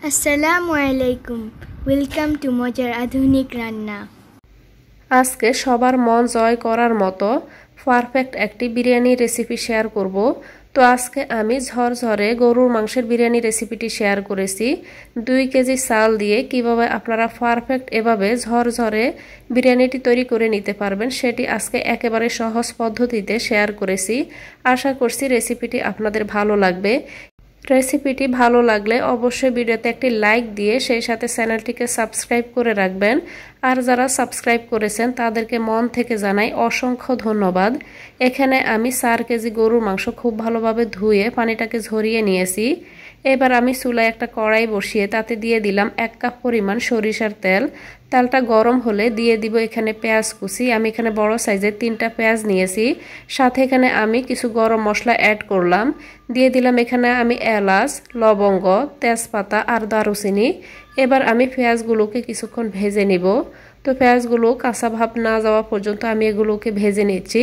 আসসালামু আলাইকুম। Welcome to মজার আধুনিক রান্না। আজকে সবার মন জয় করার মতো পারফেক্ট একটি বিরিয়ানি রেসিপি শেয়ার করব। তো আজকে আমি ঝরঝরে গরুর মাংসের বিরিয়ানি রেসিপিটি শেয়ার করেছি। 2 কেজি চাল দিয়ে কিভাবে আপনারা পারফেক্ট এভাবে ঝরঝরে বিরিয়ানিটি তৈরি করে নিতে পারবেন সেটি আজকে একেবারে সহজ পদ্ধতিতে শেয়ার করেছি। আশা করছি রেসিপিটি আপনাদের ভালো লাগবে। রেসিপিটি ভালো লাগলে অবশ্যই ভিডিওতে একটি লাইক দিয়ে সেই সাথে চ্যানেলটিকে সাবস্ক্রাইব করে রাখবেন। আর যারা সাবস্ক্রাইব করেছেন তাদেরকে মন থেকে জানাই অসংখ্য ধন্যবাদ। এখানে আমি 4 কেজি গরুর মাংস খুব ভালোভাবে ধুয়ে পানিটাকে ঝরিয়ে নিয়েছি। এবার আমি চুলায় একটা কড়াই বসিয়ে তাতে দিয়ে দিলাম 1 কাপ পরিমাণ সরিষার তেল। তেলটা গরম হলে দিয়ে দিব এখানে পেঁয়াজ কুচি। আমি এখানে বড় সাইজের 3টা পেঁয়াজ নিয়েছি। সাথে এখানে আমি কিছু গরম মশলা অ্যাড করলাম। দিয়ে দিলাম এখানে আমি এলাচ, লবঙ্গ, তেজপাতা আর দারুচিনি। এবার আমি পেঁয়াজগুলোকে কিছুক্ষণ ভেজে নিব। তো পেঁয়াজগুলো কাঁচা ভাব না যাওয়া পর্যন্ত আমি এগুলোকে ভেজে নিচ্ছি।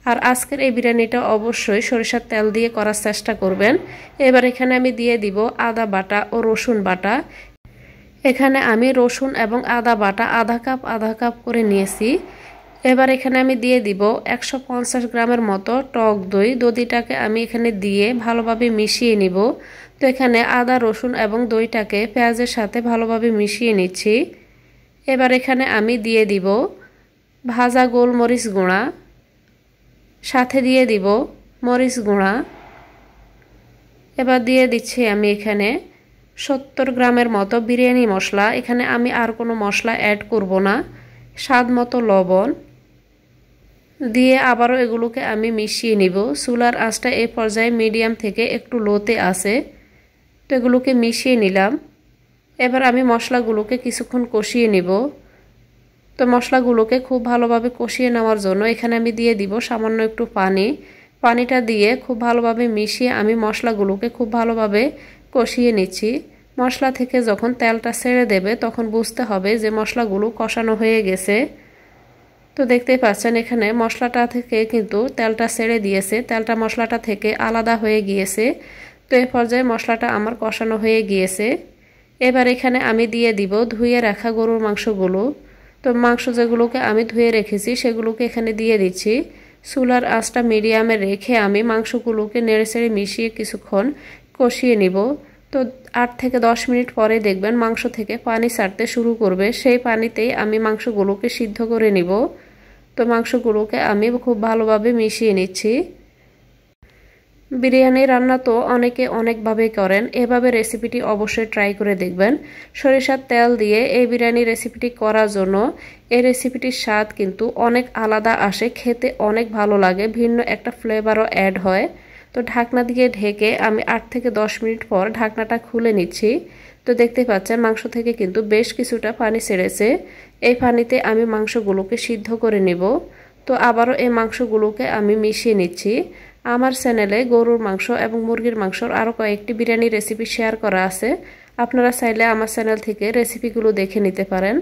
আর আজকের এই বিরিয়ানিটা অবশ্যই সরিষার তেল দিয়ে করার চেষ্টা করবেন। এবার এখানে আমি দিয়ে দিব আদা বাটা ও রসুন বাটা। এখানে আমি রসুন এবং আদা বাটা আধা কাপ করে নিয়েছি। এবার এখানে আমি দিয়ে দিব 150 গ্রামের মতো টক দই। দইটাকে আমি এখানে দিয়ে ভালোভাবে মিশিয়ে নিব। তো এখানে আদা, রসুন এবং দইটাকে পেঁয়াজের সাথে ভালোভাবে মিশিয়ে নিচ্ছি। এবার এখানে আমি দিয়ে দিব ভাজা গোলমরিচ গুঁড়া, সাথে দিয়ে দিব মরিচ গুঁড়া। এবার দিয়ে দিচ্ছি আমি এখানে 70 গ্রামের মতো বিরিয়ানি মশলা। এখানে আমি আর কোনো মশলা অ্যাড করব না। স্বাদ মতো লবণ দিয়ে আবারও এগুলোকে আমি মিশিয়ে নিব। চুলার আঁচটা এই পর্যায়ে মিডিয়াম থেকে একটু লোতে আছে। তো এগুলোকে মিশিয়ে নিলাম। এবার আমি মশলাগুলোকে কিছুক্ষণ কষিয়ে নিব। তো মশলাগুলোকে খুব ভালোভাবে কষিয়ে নেওয়ার জন্য এখানে আমি দিয়ে দিব সামান্য একটু পানি। পানিটা দিয়ে খুব ভালোভাবে মিশিয়ে আমি মশলাগুলোকে খুব ভালোভাবে কষিয়ে নিচ্ছি। মশলা থেকে যখন তেলটা ছেড়ে দেবে তখন বুঝতে হবে যে মশলাগুলো কষানো হয়ে গেছে। তো দেখতেই পাচ্ছেন এখানে মশলাটা থেকে কিন্তু তেলটা ছেড়ে দিয়েছে, তেলটা মশলাটা থেকে আলাদা হয়ে গিয়েছে। তো এই পর্যায়ে মশলাটা আমার কষানো হয়ে গিয়েছে। এবার এখানে আমি দিয়ে দিব ধুয়ে রাখা গরুর মাংসগুলো। তো মাংস যেগুলোকে আমি ধুয়ে রেখেছি সেগুলোকে এখানে দিয়ে দিচ্ছি। চুলার আঁচটা মিডিয়ামে রেখে আমি মাংসগুলোকে নেড়েচেড়ে মিশিয়ে কিছুক্ষণ কষিয়ে নিব। তো 8 থেকে 10 মিনিট পরে দেখবেন মাংস থেকে পানি ছাড়তে শুরু করবে। সেই পানিতেই আমি মাংসগুলোকে সিদ্ধ করে নিব। তো মাংসগুলোকে আমি খুব ভালোভাবে মিশিয়ে নিচ্ছি। বিরিয়ানি রান্না তো অনেকে অনেকভাবে করেন, এভাবে রেসিপিটি অবশ্যই ট্রাই করে দেখবেন। সরিষার তেল দিয়ে এই বিরিয়ানি রেসিপিটি করার জন্য এই রেসিপিটির স্বাদ কিন্তু অনেক আলাদা আসে, খেতে অনেক ভালো লাগে, ভিন্ন একটা ফ্লেভারও অ্যাড হয়। তো ঢাকনা দিয়ে ঢেকে আমি 8 থেকে 10 মিনিট পর ঢাকনাটা খুলে নিচ্ছি। তো দেখতে পাচ্ছেন মাংস থেকে কিন্তু বেশ কিছুটা পানি ছেড়েছে। এই পানিতে আমি মাংসগুলোকে সিদ্ধ করে নেব। তো আবারও এই মাংসগুলোকে আমি মিশিয়ে নিচ্ছি। আমার চ্যানেলে গরুর মাংস এবং মুরগির মাংসর আরও কয়েকটি বিরিয়ানি রেসিপি শেয়ার করা আছে। আপনারা চাইলে আমার চ্যানেল থেকে রেসিপিগুলো দেখে নিতে পারেন।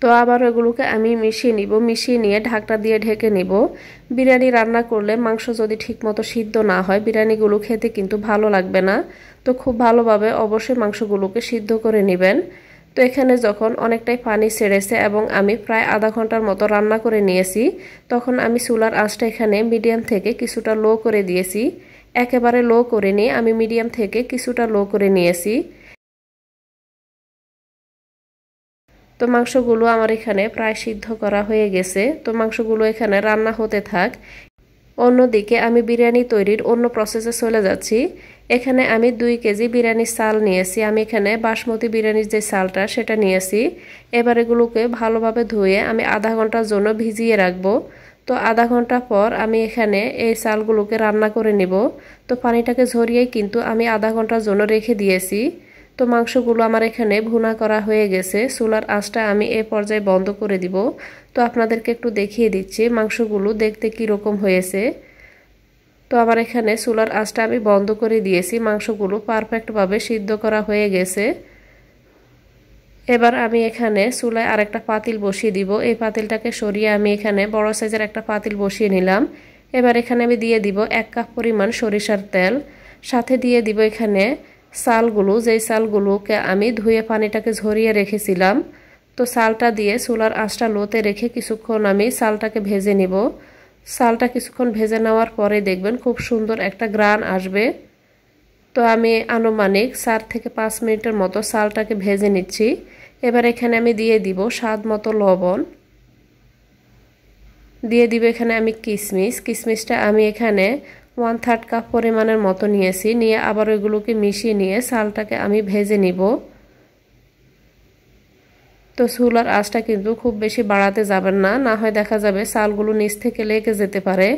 তো আবার এগুলোকে আমি মিশিয়ে নিব। মিশিয়ে নিয়ে ঢাকনা দিয়ে ঢেকে নিব। বিরিয়ানি রান্না করলে মাংস যদি ঠিকমতো সিদ্ধ না হয় বিরিয়ানিগুলো খেতে কিন্তু ভালো লাগবে না। তো খুব ভালোভাবে অবশ্যই মাংসগুলোকে সিদ্ধ করে নেবেন। তো এখানে যখন অনেকটাই পানি ছেড়েছে এবং আমি প্রায় আধা ঘন্টার মতো রান্না করে নিয়েছি, তখন আমি চুলার আঁচটা এখানে মিডিয়াম থেকে কিছুটা লো করে দিয়েছি। একেবারে লো করে নিয়ে আমি মিডিয়াম থেকে কিছুটা লো করে নিয়েছি। তো মাংসগুলো আমার এখানে প্রায় সিদ্ধ করা হয়ে গেছে। তো মাংসগুলো এখানে রান্না হতে থাক। অন্যদিকে আমি বিরিয়ানি তৈরির অন্য প্রসেসে চলে যাচ্ছি। এখানে আমি 2 কেজি বিরিয়ানির চাল নিয়েছি। আমি এখানে বাসমতি বিরিয়ানির যে চালটা সেটা নিয়েছি। এবার এগুলোকে ভালোভাবে ধুয়ে আমি আধা ঘন্টার জন্য ভিজিয়ে রাখবো। তো আধা ঘন্টা পর আমি এখানে এই চালগুলোকে রান্না করে নিব। তো পানিটাকে ঝরিয়েই কিন্তু আমি আধা ঘন্টার জন্য রেখে দিয়েছি। তো মাংসগুলো আমার এখানে ভুনা করা হয়ে গেছে। চুলার আঁচটা আমি এই পর্যায়ে বন্ধ করে দিব। তো আপনাদেরকে একটু দেখিয়ে দিচ্ছি মাংসগুলো দেখতে কি রকম হয়েছে। তো আমার এখানে চুলার আঁচটা আমি বন্ধ করে দিয়েছি। মাংসগুলো পারফেক্টভাবে সিদ্ধ করা হয়ে গেছে। এবার আমি এখানে চুলায় আরেকটা পাতিল বসিয়ে দিব। এই পাতিলটাকে সরিয়ে আমি এখানে বড় সাইজের একটা পাতিল বসিয়ে নিলাম। এবার এখানে আমি দিয়ে দিব 1 কাপ পরিমাণ সরিষার তেল। সাথে দিয়ে দিব এখানে চালগুলো, যেই চালগুলোকে আমি ধুয়ে পানিটাকে ঝরিয়ে রেখেছিলাম। তো চালটা দিয়ে চুলার আঁচটা লোতে রেখে কিছুক্ষণ আমি চালটাকে ভেজে নিব। চালটা কিছুক্ষণ ভেজে নেওয়ার পরে দেখবেন খুব সুন্দর একটা ঘ্রাণ আসবে। তো আমি আনুমানিক 4 থেকে 5 মিনিটের মতো চালটাকে ভেজে নিচ্ছি। এবার এখানে আমি দিয়ে দিব স্বাদ মতো লবণ, দিয়ে দিব এখানে আমি কিশমিশটা আমি এখানে 1/3 কাপ পরিমাণের মতো নিয়েছি, নিয়ে আবার ওইগুলোকে মিশিয়ে নিয়ে চালটাকে আমি ভেজে নিব। তো চুলার আঁচটা কিন্তু খুব বেশি বাড়াতে যাবেন না, না হয় দেখা যাবে চালগুলো নিচ থেকে লেগে যেতে পারে।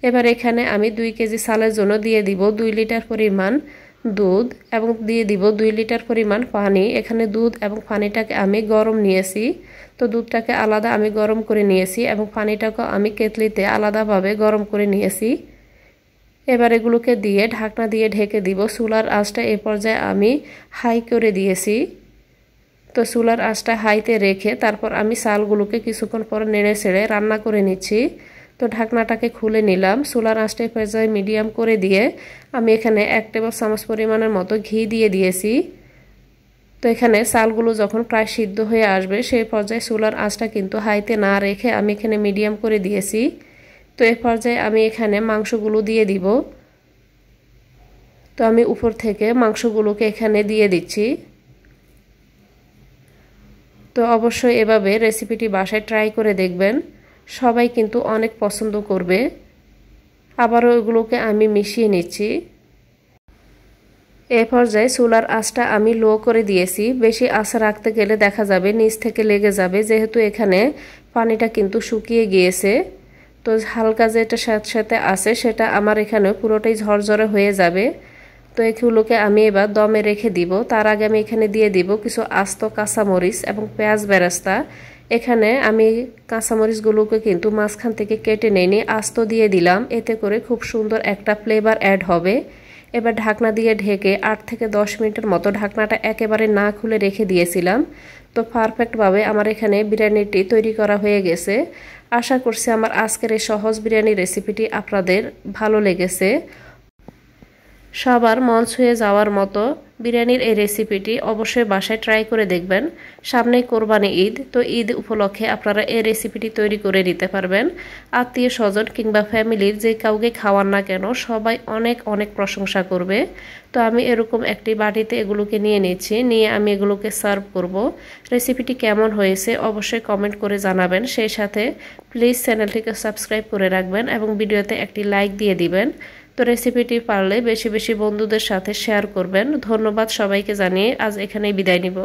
এবার এখানে আমি 2 কেজি চালের জন্য দিয়ে দিব 2 লিটার পরিমাণ দুধ এবং দিয়ে দিব 2 লিটার পরিমাণ পানি। এখানে দুধ এবং পানিটাকে আমি গরম নিয়েছি। তো দুধটাকে আলাদা আমি গরম করে নিয়েছি এবং পানিটাকে আমি কেটলিতে আলাদাভাবে গরম করে নিয়েছি। এবার এগুলোকে দিয়ে ঢাকনা দিয়ে ঢেকে দিব। চুলার আঁচটা এ পর্যায়ে আমি হাই করে দিয়েছি। তো চুলার আঁচটা হাইতে রেখে তারপর আমি চালগুলোকে কিছুক্ষণ পর নেড়ে ছেড়ে রান্না করে নিচ্ছি। তো ঢাকনাটাকে খুলে নিলাম। চুলার আঁচটা এ পর্যায়ে মিডিয়াম করে দিয়ে আমি এখানে 1 টেবিল চামচ পরিমাণের মতো ঘি দিয়ে দিয়েছি। তো এখানে চালগুলো যখন প্রায় সিদ্ধ হয়ে আসবে সেই পর্যায়ে চুলার আঁচটা কিন্তু হাইতে না রেখে আমি এখানে মিডিয়াম করে দিয়েছি। তো এই পর্যায়ে আমি এখানে মাংসগুলো দিয়ে দিব। তো আমি উপর থেকে মাংসগুলোকে এখানে দিয়ে দিচ্ছি। তো অবশ্যই এভাবে রেসিপিটি বাসায় ট্রাই করে দেখবেন, সবাই কিন্তু অনেক পছন্দ করবে। আবারও এগুলোকে আমি মিশিয়ে নিচ্ছি। এ পর্যায়ে চুলার আঁচটা আমি লো করে দিয়েছি। বেশি আঁচ রাখতে গেলে দেখা যাবে নিচ থেকে লেগে যাবে, যেহেতু এখানে পানিটা কিন্তু শুকিয়ে গিয়েছে। তো হালকা যেটা সাথে আছে সেটা আমার এখানে পুরোটাই ঝরঝরে হয়ে যাবে। তো এগুলোকে আমি এবার দমে রেখে দিব। তার আগে আমি এখানে দিয়ে দিব কিছু আস্ত কাঁচামরিচ এবং পেঁয়াজ বেরেস্তা। এখানে আমি কাঁচামরিচগুলোকে কিন্তু মাঝখান থেকে কেটে নিয়ে আস্ত দিয়ে দিলাম, এতে করে খুব সুন্দর একটা ফ্লেভার অ্যাড হবে। এবার ঢাকনা দিয়ে ঢেকে 8 থেকে 10 মিনিটের মতো ঢাকনাটা একেবারে না খুলে রেখে দিয়েছিলাম। তো পারফেক্টভাবে আমার এখানে বিরিয়ানিটি তৈরি করা হয়ে গেছে। আশা করছি আমার আজকের এই সহজ বিরিয়ানি রেসিপিটি আপনাদের ভালো লেগেছে। সবার মন ছুঁয়ে যাওয়ার মতো বিরিয়ানির এই রেসিপিটি অবশ্যই বাসায় ট্রাই করে দেখবেন। সামনেই কোরবানি ঈদ, তো ঈদ উপলক্ষে আপনারা এই রেসিপিটি তৈরি করে নিতে পারবেন। আত্মীয় স্বজন কিংবা ফ্যামিলির যে কাউকে খাওয়ান না কেন সবাই অনেক অনেক প্রশংসা করবে। তো আমি এরকম একটি বাটিতে এগুলোকে নিয়ে নিচ্ছি, নিয়ে আমি এগুলোকে সার্ভ করব। রেসিপিটি কেমন হয়েছে অবশ্যই কমেন্ট করে জানাবেন। সেই সাথে প্লিজ চ্যানেলটিকে সাবস্ক্রাইব করে রাখবেন এবং ভিডিওতে একটি লাইক দিয়ে দিবেন। তো রেসিপিটি পারলে বেশি বেশি বন্ধুদের সাথে শেয়ার করবেন। ধন্যবাদ সবাইকে জানিয়ে আজ এখানেই বিদায় নিব।